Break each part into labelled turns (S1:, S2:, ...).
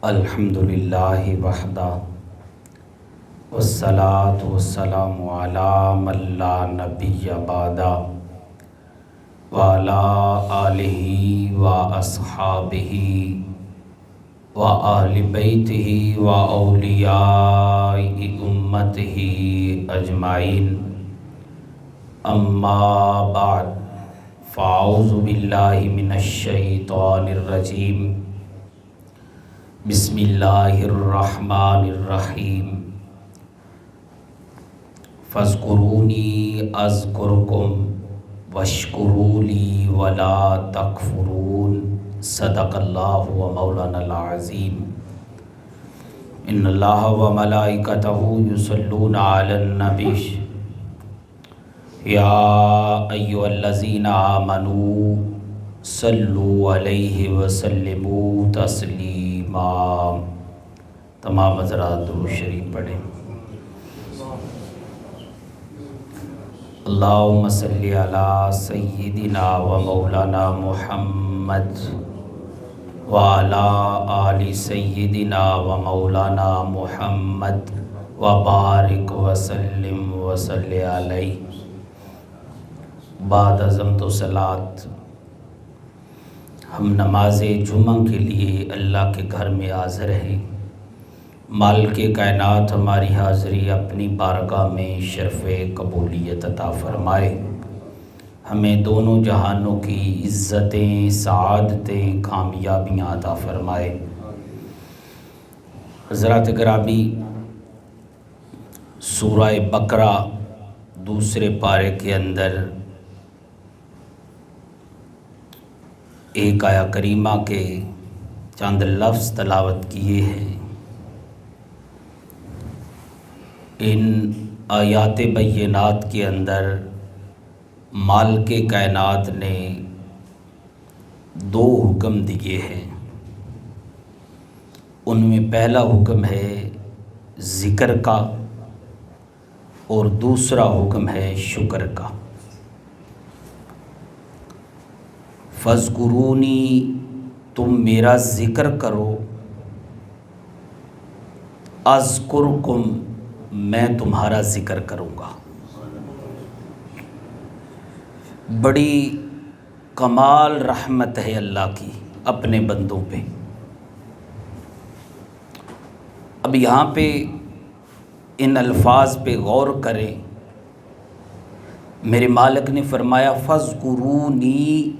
S1: الحمدللہ وحدہ والصلاة والسلام علی من لا نبی بعدہ وعلی آلہ واصحابہ وآل بیتہ واولیاء امتہ اجمعین اما بعد فاعوذ باللہ من الشیطان الرجیم بسم اللہ الرحمن الرحیم فاذکرونی اذکرکم واشکروا لی ولا تکفرون صدق اللہ و مولانا العظیم ان اللہ و ملائکتہ یصلون علی النبی یا ایھا الذین آمنوا صلوا علیہ وسلموا تسلیما۔ تمام حضرات درود شریف پڑھیں۔ اللہم صلی علی سیدنا و مولانا محمد وعلی آل سیدنا و مولانا محمد وبارک وسلم وصلی علیہ۔ بعد ازم تو صلاۃ ہم نماز جمعہ کے لیے اللہ کے گھر میں حاضر ہیں۔ مالک کائنات ہماری حاضری اپنی بارگاہ میں شرف قبولیت عطا فرمائے، ہمیں دونوں جہانوں کی عزتیں، سعادتیں، کامیابیاں عطا فرمائے۔ حضرات گرامی، سورہ بقرہ دوسرے پارے کے اندر ایک آیہ کریمہ کے چند لفظ تلاوت کیے ہیں۔ ان آیات بینات کے اندر مالک کائنات نے دو حکم دیے ہیں۔ ان میں پہلا حکم ہے ذکر کا اور دوسرا حکم ہے شکر کا۔ فاذکرونی، تم میرا ذکر کرو، اذکرکم، میں تمہارا ذکر کروں گا۔ بڑی کمال رحمت ہے اللہ کی اپنے بندوں پہ۔ اب یہاں پہ ان الفاظ پہ غور کریں۔ میرے مالک نے فرمایا فاذکرونی،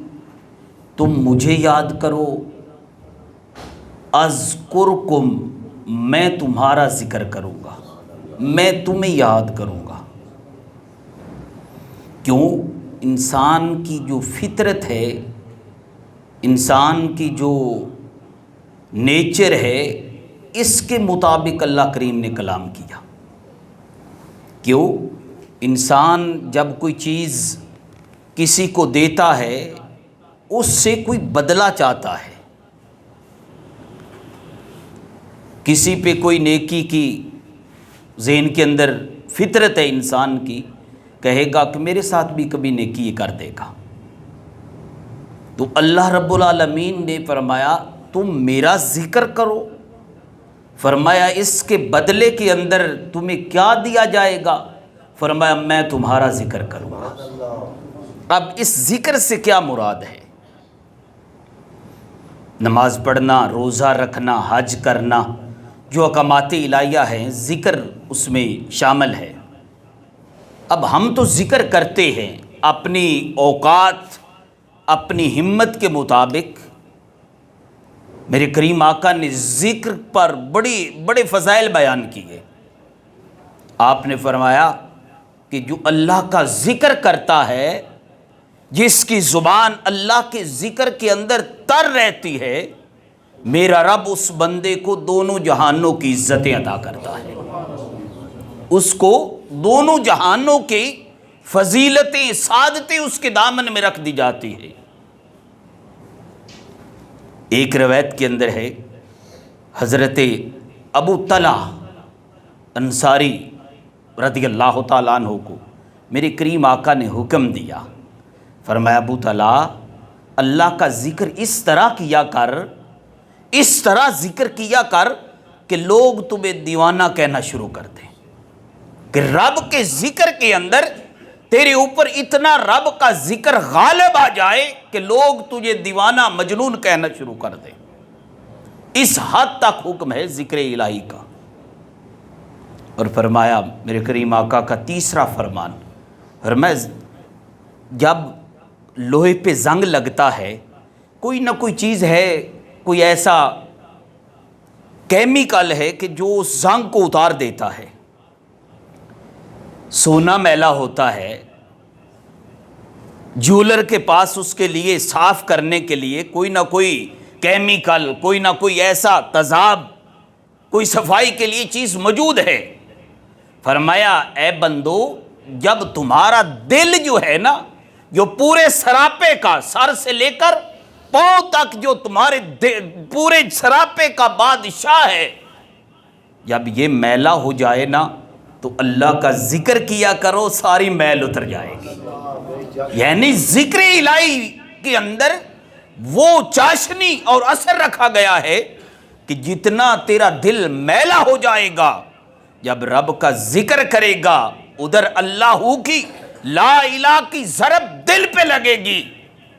S1: تم مجھے یاد کرو، اذکرکم، میں تمہارا ذکر کروں گا، میں تمہیں یاد کروں گا۔ کیوں؟ انسان کی جو فطرت ہے، انسان کی جو نیچر ہے، اس کے مطابق اللہ کریم نے کلام کیا۔ کیوں؟ انسان جب کوئی چیز کسی کو دیتا ہے اس سے کوئی بدلہ چاہتا ہے۔ کسی پہ کوئی نیکی کی ذہن کے اندر فطرت ہے انسان کی، کہے گا کہ میرے ساتھ بھی کبھی نیکی کر دے گا۔ تو اللہ رب العالمین نے فرمایا تم میرا ذکر کرو، فرمایا اس کے بدلے کے اندر تمہیں کیا دیا جائے گا؟ فرمایا میں تمہارا ذکر کروں گا۔ اب اس ذکر سے کیا مراد ہے؟ نماز پڑھنا، روزہ رکھنا، حج کرنا، جو احکامات الہیہ ہیں، ذکر اس میں شامل ہے۔ اب ہم تو ذکر کرتے ہیں اپنی اوقات، اپنی ہمت کے مطابق۔ میرے کریم آقا نے ذکر پر بڑے فضائل بیان کیے۔ آپ نے فرمایا کہ جو اللہ کا ذکر کرتا ہے، جس کی زبان اللہ کے ذکر کے اندر تر رہتی ہے، میرا رب اس بندے کو دونوں جہانوں کی عزتیں عطا کرتا ہے، اس کو دونوں جہانوں کی فضیلتیں، سعادتیں اس کے دامن میں رکھ دی جاتی ہے۔ ایک روایت کے اندر ہے، حضرت ابو طلحہ انصاری رضی اللہ تعالیٰ عنہ کو میرے کریم آقا نے حکم دیا، فرمایا ابو طلحہ اللہ کا ذکر اس طرح کیا کر، اس طرح ذکر کیا کر کہ لوگ تمہیں دیوانہ کہنا شروع کر دیں، کہ رب کے ذکر کے اندر تیرے اوپر اتنا رب کا ذکر غالب آ جائے کہ لوگ تجھے دیوانہ مجنون کہنا شروع کر دیں۔ اس حد تک حکم ہے ذکر الہی کا۔ اور فرمایا میرے کریم آقا کا تیسرا فرمان، فرمایا جب لوہے پہ زنگ لگتا ہے، کوئی نہ کوئی چیز ہے، کوئی ایسا کیمیکل ہے کہ جو اس زنگ کو اتار دیتا ہے۔ سونا میلا ہوتا ہے، جولر کے پاس اس کے لیے صاف کرنے کے لیے کوئی نہ کوئی کیمیکل، کوئی نہ کوئی ایسا تذاب، کوئی صفائی کے لیے چیز موجود ہے۔ فرمایا اے بندو، جب تمہارا دل جو ہے نا، جو پورے سراپے کا سر سے لے کر پاؤں تک جو تمہارے پورے سراپے کا بادشاہ ہے، جب یہ میلا ہو جائے نا تو اللہ کا ذکر کیا کرو، ساری میل اتر جائے گی۔ یعنی ذکر الہی کے اندر وہ چاشنی اور اثر رکھا گیا ہے کہ جتنا تیرا دل میلا ہو جائے گا، جب رب کا ذکر کرے گا، ادھر اللہ کی لا الہ کی ضرب دل پہ لگے گی،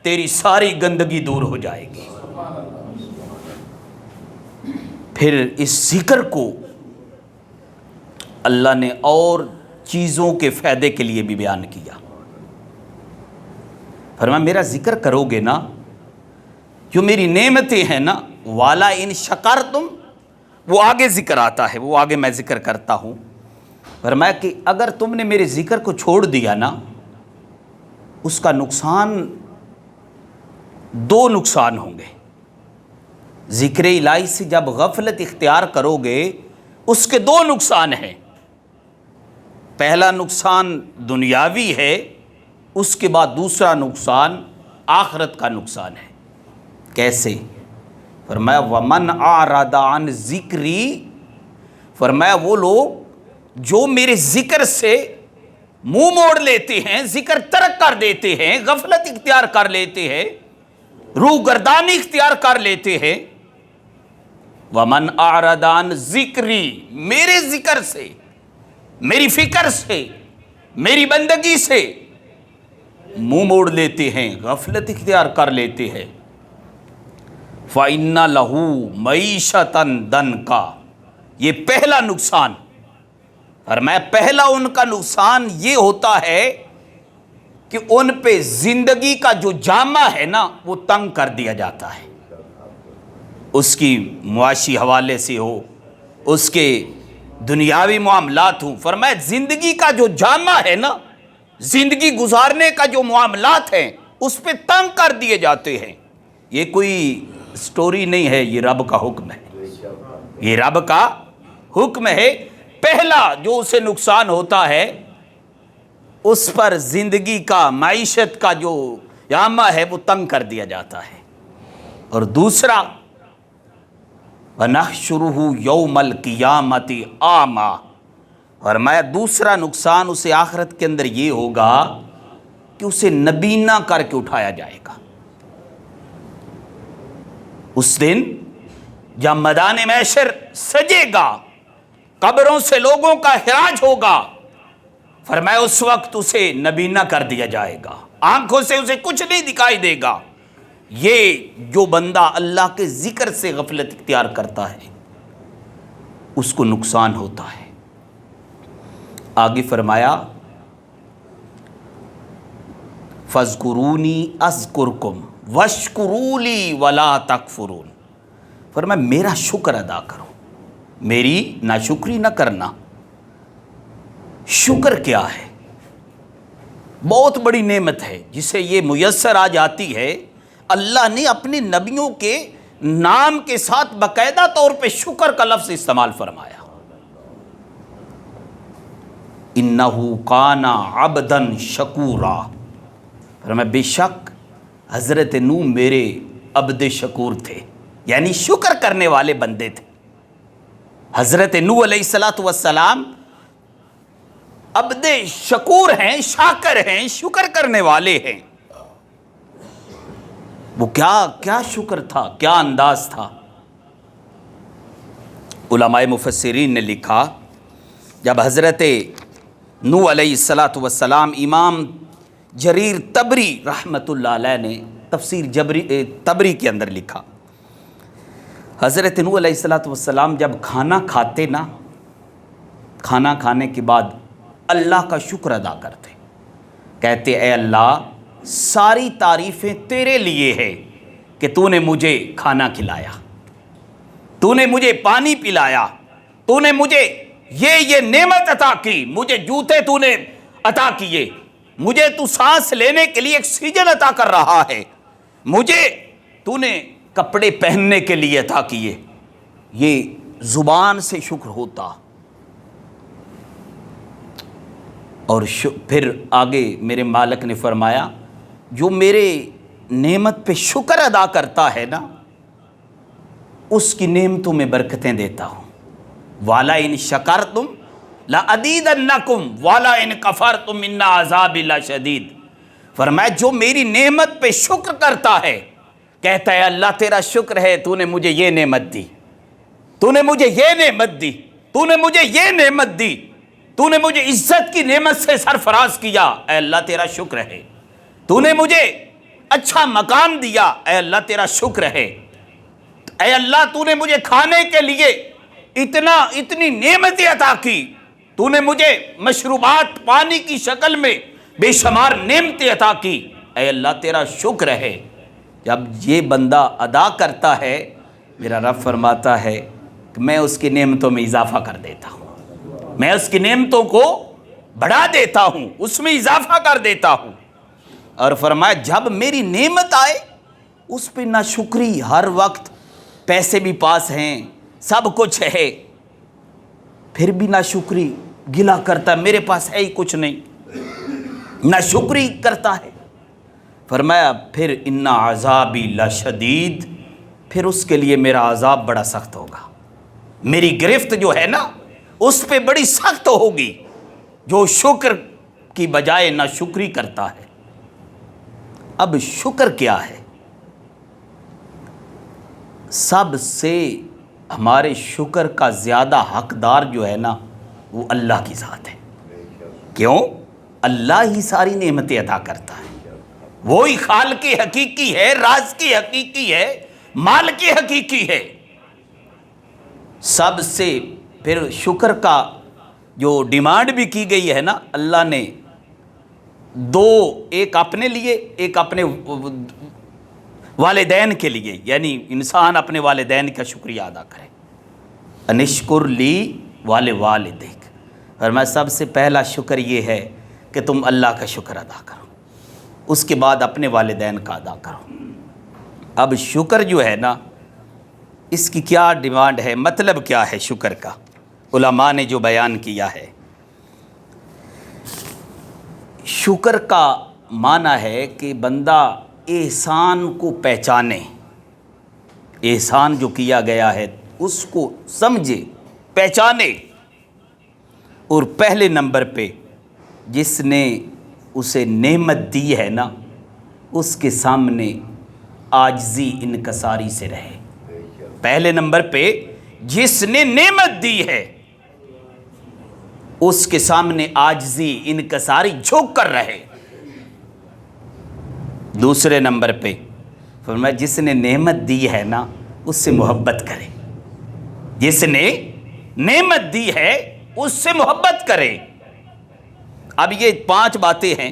S1: تیری ساری گندگی دور ہو جائے گی۔ پھر اس ذکر کو اللہ نے اور چیزوں کے فائدے کے لیے بھی بیان کیا۔ فرمایا میرا ذکر کرو گے نا، جو میری نعمتیں ہیں نا، والا ان شکرتم، وہ آگے ذکر آتا ہے، وہ آگے میں ذکر کرتا ہوں۔ فرمایا کہ اگر تم نے میرے ذکر کو چھوڑ دیا نا، اس کا نقصان، دو نقصان ہوں گے۔ ذکر الہی سے جب غفلت اختیار کرو گے، اس کے دو نقصان ہیں۔ پہلا نقصان دنیاوی ہے، اس کے بعد دوسرا نقصان آخرت کا نقصان ہے۔ کیسے؟ فرمایا وَمَنْ أَعْرَضَ عَنْ ذِكْرِي، فرمایا وہ لوگ جو میرے ذکر سے منہ موڑ لیتے ہیں، ذکر ترک کر دیتے ہیں، غفلت اختیار کر لیتے ہیں، روح گردانی اختیار کر لیتے ہیں۔ وَمَنْ أَعْرَضَ عَنْ ذِكْرِي، میرے ذکر سے، میری فکر سے، میری بندگی سے منہ موڑ لیتے ہیں، غفلت اختیار کر لیتے ہیں۔ فَإِنَّ لَهُ مَعِيشَةً ضَنْكَ، یہ پہلا نقصان۔ اور میں پہلا ان کا نقصان یہ ہوتا ہے کہ ان پہ زندگی کا جو جامہ ہے نا، وہ تنگ کر دیا جاتا ہے، اس کی معاشی حوالے سے ہو، اس کے دنیاوی معاملات ہوں۔ فرمایا زندگی کا جو جامہ ہے نا، زندگی گزارنے کا جو معاملات ہیں، اس پہ تنگ کر دیے جاتے ہیں۔ یہ کوئی سٹوری نہیں ہے، یہ رب کا حکم ہے، یہ رب کا حکم ہے۔ پہلا جو اسے نقصان ہوتا ہے، اس پر زندگی کا، معیشت کا جو جامہ ہے وہ تنگ کر دیا جاتا ہے۔ اور دوسرا وَنَحْشُرُهُ يَوْمَ الْقِيَامَةِ أَعْمَى، فرمایا دوسرا نقصان اسے آخرت کے اندر یہ ہوگا کہ اسے نبینا کر کے اٹھایا جائے گا۔ اس دن جب میدان محشر سجے گا، قبروں سے لوگوں کا اخراج ہوگا، فرمایا اس وقت اسے نبینا کر دیا جائے گا، آنکھوں سے اسے کچھ نہیں دکھائی دے گا۔ یہ جو بندہ اللہ کے ذکر سے غفلت اختیار کرتا ہے، اس کو نقصان ہوتا ہے۔ آگے فرمایا فَاذْكُرُونِي أَذْكُرْكُمْ وَاشْكُرُوا لِي وَلَا تَكْفُرُونَ، فرمایا میرا شکر ادا کرو، میری ناشکری نہ کرنا۔ شکر کیا ہے؟ بہت بڑی نعمت ہے جسے یہ میسر آ جاتی ہے۔ اللہ نے اپنے نبیوں کے نام کے ساتھ باقاعدہ طور پہ شکر کا لفظ استعمال فرمایا۔ اِنَّهُ كَانَ عَبْدًا شَكُورًا، فرمایا بے شک حضرت نوح میرے عبد شکور تھے، یعنی شکر کرنے والے بندے تھے۔ حضرت نوح علیہ السلام عبد شکور ہیں، شاکر ہیں، شکر کرنے والے ہیں۔ وہ کیا شکر تھا، کیا انداز تھا۔ علماء مفسرین نے لکھا جب حضرت نوح علیہ الصلاۃ والسلام امام جریر طبری رحمۃ اللہ علیہ نے تفسیر طبری کے اندر لکھا، حضرت نوح علیہ الصلاۃ والسلام جب کھانا کھاتے نا، کھانا کھانے کے بعد اللہ کا شکر ادا کرتے، کہتے اے اللہ ساری تعریفیں تیرے لیے ہے کہ تو نے مجھے کھانا کھلایا، تو نے مجھے پانی پلایا، تو نے مجھے یہ نعمت عطا کی، مجھے جوتے تو نے عطا کیے، مجھے تو سانس لینے کے لیے آکسیجن عطا کر رہا ہے، مجھے تو نے کپڑے پہننے کے لیے عطا کیے۔ یہ زبان سے شکر ہوتا۔ اور پھر آگے میرے مالک نے فرمایا جو میرے نعمت پہ شکر ادا کرتا ہے نا، اس کی نعمتوں میں برکتیں دیتا ہوں۔ والا ان شکرتم لازیدنکم والا ان کفرتم ان عذابی لشدید۔ فرمایا جو میری نعمت پہ شکر کرتا ہے، کہتا ہے اللہ تیرا شکر ہے، تو نے مجھے یہ نعمت دی، تو نے مجھے یہ نعمت دی، تو نے مجھے یہ نعمت دی، تو نے مجھے عزت کی نعمت سے سرفراز کیا، اے اللہ تیرا شکر ہے، تو نے مجھے اچھا مقام دیا، اے اللہ تیرا شکر ہے، اے اللہ تو نے مجھے کھانے کے لیے اتنی نعمتیں عطا کی، تو نے مجھے مشروبات پانی کی شکل میں بے شمار نعمتیں عطا کی، اے اللہ تیرا شکر ہے۔ جب یہ بندہ ادا کرتا ہے، میرا رب فرماتا ہے کہ میں اس کی نعمتوں میں اضافہ کر دیتا ہوں، میں اس کی نعمتوں کو بڑھا دیتا ہوں، اس میں اضافہ کر دیتا ہوں۔ اور فرمایا جب میری نعمت آئے اس پہ ناشکری، ہر وقت پیسے بھی پاس ہیں، سب کچھ ہے، پھر بھی ناشکری، گلہ کرتا ہے میرے پاس ہے ہی کچھ نہیں، ناشکری کرتا ہے۔ فرمایا پھر ان عذابی لشدید، پھر اس کے لیے میرا عذاب بڑا سخت ہوگا، میری گرفت جو ہے نا اس پہ بڑی سخت ہوگی، جو شکر کی بجائے ناشکری کرتا ہے۔ اب شکر کیا ہے؟ سب سے ہمارے شکر کا زیادہ حقدار جو ہے نا وہ اللہ کی ذات ہے۔ کیوں؟ اللہ ہی ساری نعمتیں عطا کرتا ہے، وہی خالق حقیقی ہے، رازق حقیقی ہے، مالک حقیقی ہے۔ سب سے پھر شکر کا جو ڈیمانڈ بھی کی گئی ہے نا، اللہ نے دو، ایک اپنے لیے، ایک اپنے والدین کے لیے، یعنی انسان اپنے والدین کا شکریہ ادا کرے۔ انشکر لی والدیک، اور میں سب سے پہلا شکر یہ ہے کہ تم اللہ کا شکر ادا کرو، اس کے بعد اپنے والدین کا ادا کرو۔ اب شکر جو ہے نا اس کی کیا ڈیمانڈ ہے، مطلب کیا ہے شکر کا؟ علماء نے جو بیان کیا ہے، شکر کا معنی ہے کہ بندہ احسان کو پہچانے، احسان جو کیا گیا ہے اس کو سمجھے، پہچانے، اور پہلے نمبر پہ جس نے اسے نعمت دی ہے نا اس کے سامنے عاجزی انکساری سے رہے۔ پہلے نمبر پہ جس نے نعمت دی ہے اس کے سامنے عاجزی انکساری جھک کر رہے۔ دوسرے نمبر پہ فرمایا جس نے نعمت دی ہے نا اس سے محبت کرے، جس نے نعمت دی ہے اس سے محبت کرے۔ اب یہ 5 باتیں ہیں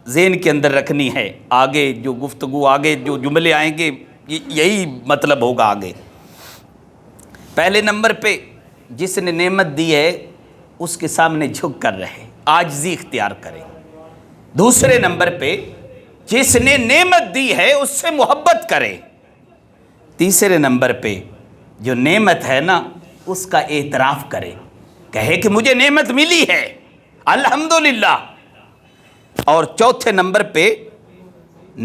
S1: ذہن کے اندر رکھنی ہے، آگے جو گفتگو، آگے جو جملے آئیں گے یہی مطلب ہوگا آگے۔ پہلے نمبر پہ جس نے نعمت دی ہے اس کے سامنے جھک کر رہے، عاجزی اختیار کرے۔ دوسرے نمبر پہ جس نے نعمت دی ہے اس سے محبت کرے۔ تیسرے نمبر پہ جو نعمت ہے نا اس کا اعتراف کرے، کہے کہ مجھے نعمت ملی ہے الحمدللہ۔ اور چوتھے نمبر پہ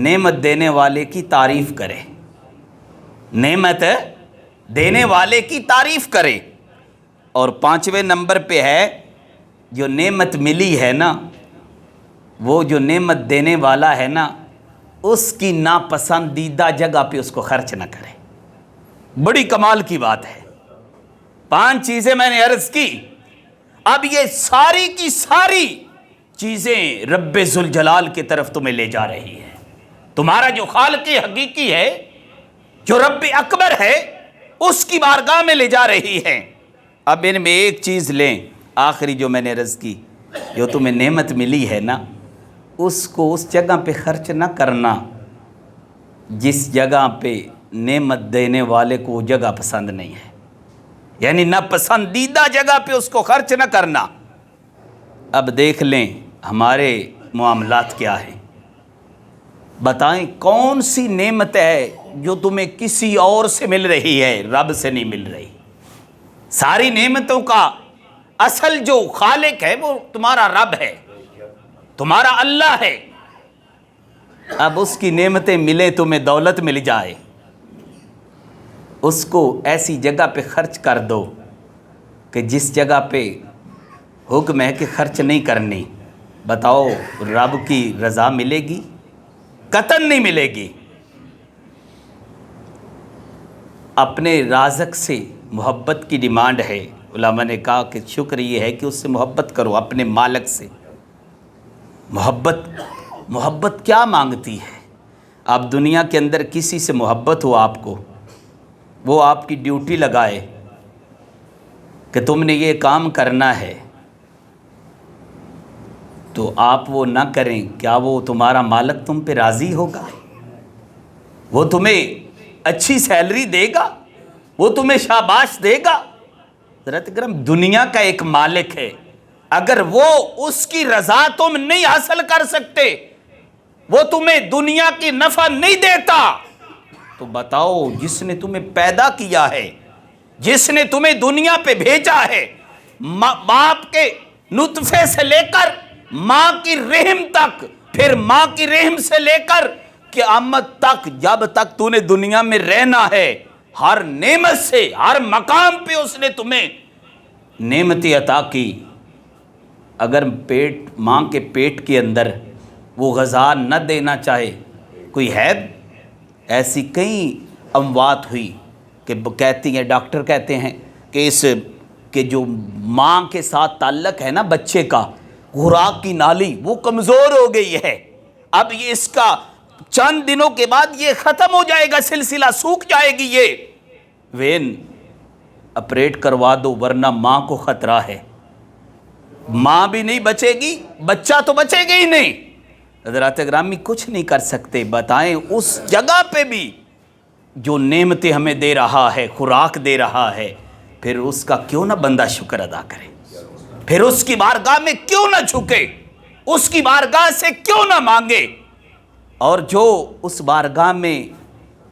S1: نعمت دینے والے کی تعریف کرے، نعمت دینے والے کی تعریف کرے۔ اور 5ویں نمبر پہ ہے جو نعمت ملی ہے نا، وہ جو نعمت دینے والا ہے نا اس کی ناپسندیدہ جگہ پہ اس کو خرچ نہ کرے۔ بڑی کمال کی بات ہے۔ 5 چیزیں میں نے عرض کی. اب یہ ساری کی ساری چیزیں رب ذوالجلال کی طرف تمہیں لے جا رہی ہے. تمہارا جو خالق حقیقی ہے، جو رب اکبر ہے، اس کی بارگاہ میں لے جا رہی ہے. اب ان میں ایک چیز لیں، آخری جو میں نے عرض کی، جو تمہیں نعمت ملی ہے نا، اس کو اس جگہ پہ خرچ نہ کرنا جس جگہ پہ نعمت دینے والے کو وہ جگہ پسند نہیں ہے. یعنی نہ پسندیدہ جگہ پہ اس کو خرچ نہ کرنا. اب دیکھ لیں ہمارے معاملات کیا ہیں. بتائیں کون سی نعمت ہے جو تمہیں کسی اور سے مل رہی ہے، رب سے نہیں مل رہی. ساری نعمتوں کا اصل جو خالق ہے وہ تمہارا رب ہے، تمہارا اللہ ہے. اب اس کی نعمتیں ملیں، تمہیں دولت مل جائے، اس کو ایسی جگہ پہ خرچ کر دو کہ جس جگہ پہ حکم ہے کہ خرچ نہیں کرنی. بتاؤ رب کی رضا ملے گی؟ قطعاً نہیں ملے گی. اپنے رازق سے محبت کی ڈیمانڈ ہے. علماء نے کہا کہ شکر یہ ہے کہ اس سے محبت کرو، اپنے مالک سے. محبت کیا مانگتی ہے؟ آپ دنیا کے اندر کسی سے محبت ہو آپ کو، وہ آپ کی ڈیوٹی لگائے کہ تم نے یہ کام کرنا ہے، تو آپ وہ نہ کریں، کیا وہ تمہارا مالک تم پہ راضی ہوگا؟ وہ تمہیں اچھی سیلری دے گا؟ وہ تمہیں شاباش دے گا؟ حضرت کرم دنیا کا ایک مالک ہے، اگر وہ اس کی رضا تم نہیں حاصل کر سکتے، وہ تمہیں دنیا کی نفع نہیں دیتا، تو بتاؤ جس نے تمہیں پیدا کیا ہے، جس نے تمہیں دنیا پہ بھیجا ہے، باپ کے نطفے سے لے کر ماں کی رحم تک، پھر ماں کی رحم سے لے کر قیامت تک، جب تک تو نے دنیا میں رہنا ہے، ہر نعمت سے ہر مقام پہ اس نے تمہیں نعمتیں عطا کی. اگر ماں کے پیٹ کے اندر وہ غذا نہ دینا چاہے، کوئی ہے؟ ایسی کئی اموات ہوئی کہ کہتی ہیں، ڈاکٹر کہتے ہیں کہ جو ماں کے ساتھ تعلق ہے نا بچے کا، خوراک کی نالی وہ کمزور ہو گئی ہے. اب یہ اس کا چند دنوں کے بعد یہ ختم ہو جائے گا، سلسلہ سوکھ جائے گی. یہ وین آپریٹ کروا دو ورنہ ماں کو خطرہ ہے. ماں بھی نہیں بچے گی، بچہ تو بچے گا ہی نہیں. حضرات گرامی کچھ نہیں کر سکتے. بتائیں اس جگہ پہ بھی جو نعمتیں ہمیں دے رہا ہے، خوراک دے رہا ہے، پھر اس کا کیوں نہ بندہ شکر ادا کرے؟ پھر اس کی بارگاہ میں کیوں نہ جھکے؟ اس کی بارگاہ سے کیوں نہ مانگے؟ اور جو اس بارگاہ میں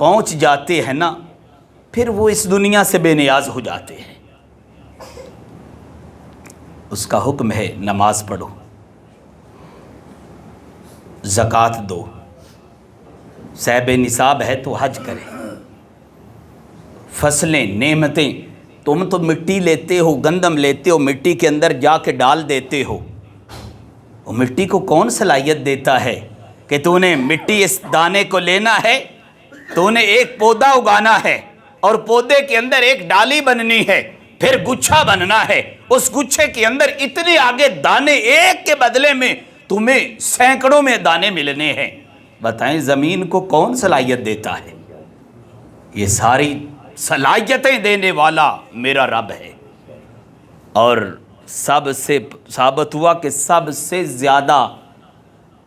S1: پہنچ جاتے ہیں نا، پھر وہ اس دنیا سے بے نیاز ہو جاتے ہیں. اس کا حکم ہے نماز پڑھو، زکوٰۃ دو، صاحب نصاب ہے تو حج کرے. فصلیں، نعمتیں، تم تو مٹی لیتے ہو، گندم لیتے ہو، مٹی کے اندر جا کے ڈال دیتے ہو. وہ مٹی کو کون صلاحیت دیتا ہے کہ تو نے مٹی اس دانے کو لینا ہے، تو نے ایک پودا اگانا ہے اور پودے کے اندر ایک ڈالی بننی ہے، پھر گچھا بننا ہے، اس گچھے کے اندر اتنے آگے دانے، ایک کے بدلے میں تمہیں سینکڑوں میں دانے ملنے ہیں. بتائیں زمین کو کون صلاحیت دیتا ہے؟ یہ ساری صلاحیتیں دینے والا میرا رب ہے. اور سب سے ثابت ہوا کہ سب سے زیادہ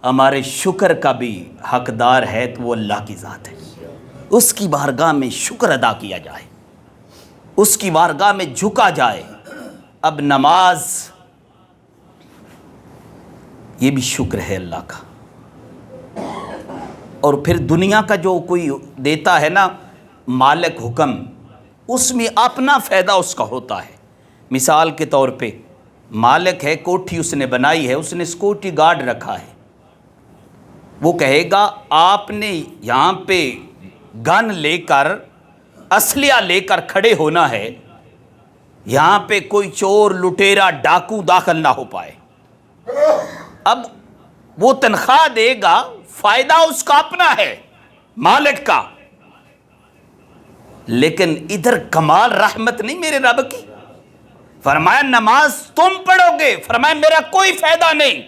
S1: ہمارے شکر کا بھی حقدار ہے تو وہ اللہ کی ذات ہے. اس کی بارگاہ میں شکر ادا کیا جائے، اس کی بارگاہ میں جھکا جائے. اب نماز یہ بھی شکر ہے اللہ کا. اور پھر دنیا کا جو کوئی دیتا ہے نا مالک حکم، اس میں اپنا فائدہ اس کا ہوتا ہے. مثال کے طور پہ مالک ہے، کوٹھی اس نے بنائی ہے، اس نے سیکورٹی گارڈ رکھا ہے. وہ کہے گا آپ نے یہاں پہ گن لے کر، اسلحہ لے کر کھڑے ہونا ہے، یہاں پہ کوئی چور، لٹیرا، ڈاکو داخل نہ ہو پائے. اب وہ تنخواہ دے گا، فائدہ اس کا اپنا ہے، مالک کا. لیکن ادھر کمال رحمت نہیں میرے رب کی. فرمایا نماز تم پڑھو گے، فرمایا میرا کوئی فائدہ نہیں۔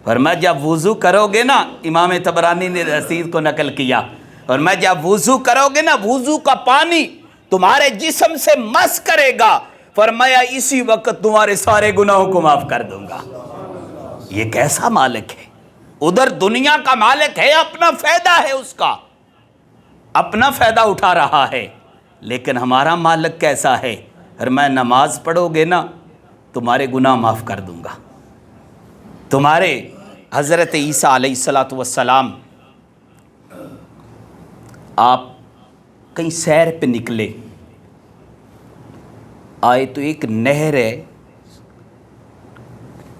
S1: فرمایا جب وضو کرو گے نا، امام طبرانی نے حدیث کو نقل کیا، فرمایا جب وضو کرو گے نا، وضو کا پانی تمہارے جسم سے مس کرے گا، فرمایا اسی وقت تمہارے سارے گناہوں کو معاف کر دوں گا۔ یہ کیسا مالک ہے؟ ادھر دنیا کا مالک ہے، اپنا فائدہ ہے، اس کا اپنا فائدہ اٹھا رہا ہے، لیکن ہمارا مالک کیسا ہے؟ فرمایا نماز پڑھو گے نا تمہارے گناہ معاف کر دوں گا۔ تمہارے حضرت عیسیٰ علیہ السلام آپ کہیں سیر پہ نکلے، آئے تو ایک نہر ہے،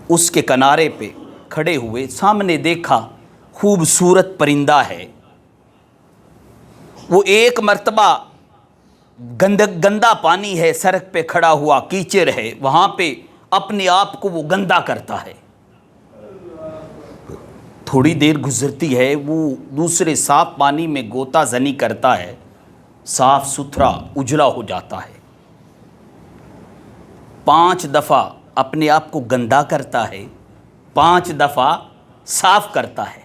S1: اس کے کنارے پہ کھڑے ہوئے، سامنے دیکھا خوبصورت پرندہ ہے، وہ ایک مرتبہ گندا پانی ہے، سڑک پہ کھڑا ہوا کیچڑ ہے، وہاں پہ اپنے آپ کو وہ گندا کرتا ہے۔ تھوڑی دیر گزرتی ہے، وہ دوسرے صاف پانی میں غوطہ زنی کرتا ہے، صاف ستھرا اجلا ہو جاتا ہے۔ 5 دفعہ اپنے آپ کو گندا کرتا ہے، 5 دفعہ صاف کرتا ہے۔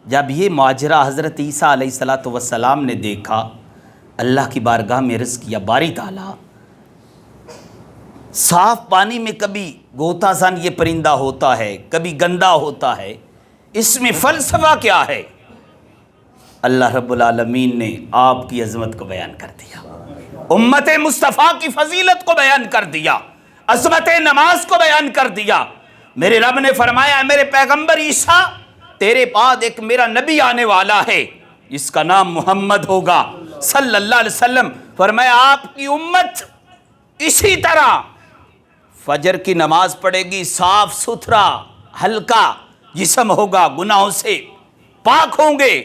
S1: جب یہ ماجرا حضرت عیسیٰ علیہ السلام نے دیکھا، اللہ کی بارگاہ میں عرض کیا، باری تعالیٰ صاف پانی میں کبھی غوطہ زن یہ پرندہ ہوتا ہے، کبھی گندا ہوتا ہے، اس میں فلسفہ کیا ہے؟ اللہ رب العالمین نے آپ کی عظمت کو بیان کر دیا، امت مصطفیٰ کی فضیلت کو بیان کر دیا، عظمت نماز کو بیان کر دیا۔ میرے رب نے فرمایا، میرے پیغمبر عیسیٰ تیرے بعد ایک میرا نبی آنے والا ہے، جس کا نام محمد ہوگا صلی اللہ علیہ وسلم۔ فرمایا آپ کی امت اسی طرح فجر کی نماز پڑھے گی، صاف ستھرا ہلکا جسم ہوگا، گناہوں سے پاک ہوں گے۔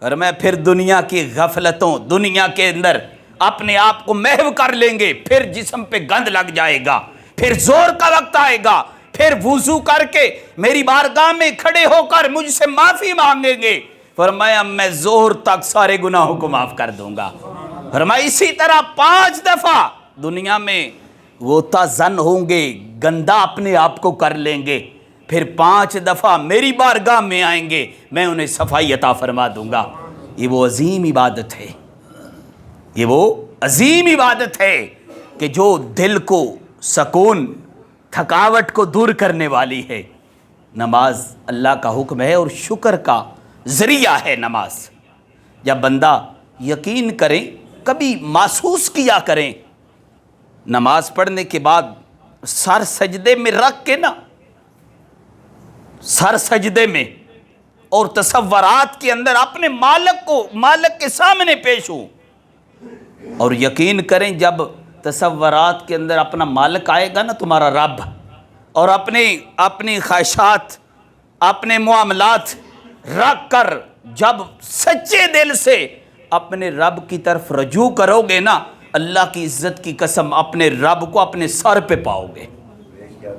S1: فرمایا پھر دنیا کی غفلتوں، دنیا کے اندر اپنے آپ کو محو کر لیں گے، پھر جسم پہ گند لگ جائے گا، پھر زور کا وقت آئے گا، پھر وضو کر کے میری بارگاہ میں کھڑے ہو کر مجھ سے معافی مانگیں گے۔ فرمایا میں ظہر تک سارے گناہوں کو معاف کر دوں گا۔ فرمایا اسی طرح 5 دفعہ دنیا میں غوطہ زن ہوں گے، گندا اپنے آپ کو کر لیں گے، پھر 5 دفعہ میری بارگاہ میں آئیں گے، میں انہیں صفائی عطا فرما دوں گا۔ یہ وہ عظیم عبادت ہے، یہ وہ عظیم عبادت ہے کہ جو دل کو سکون، تھکاوٹ کو دور کرنے والی ہے۔ نماز اللہ کا حکم ہے اور شکر کا ذریعہ ہے نماز۔ جب بندہ یقین کریں، کبھی محسوس کیا کریں، نماز پڑھنے کے بعد سر سجدے میں رکھ کے نا، سر سجدے میں اور تصورات کے اندر اپنے مالک کے سامنے پیش ہوں، اور یقین کریں جب تصورات کے اندر اپنا مالک آئے گا نا، تمہارا رب، اور اپنی خواہشات، اپنے معاملات رکھ کر جب سچے دل سے اپنے رب کی طرف رجوع کرو گے نا، اللہ کی عزت کی قسم اپنے رب کو اپنے سر پہ پاؤ گے،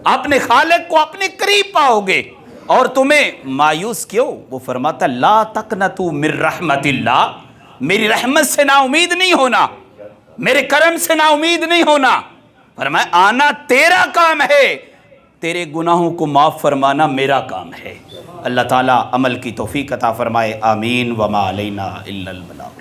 S1: اپنے خالق کو اپنے قریب پاؤ گے۔ اور تمہیں مایوس کیوں؟ وہ فرماتا لا تقنطوا من رحمت اللہ، میری رحمت سے نا امید نہیں ہونا، میرے کرم سے نا امید نہیں ہونا۔ فرمایا آنا تیرا کام ہے، تیرے گناہوں کو معاف فرمانا میرا کام ہے۔ اللہ تعالیٰ عمل کی توفیق عطا فرمائے، آمین۔ وما علینا الا البلاغ۔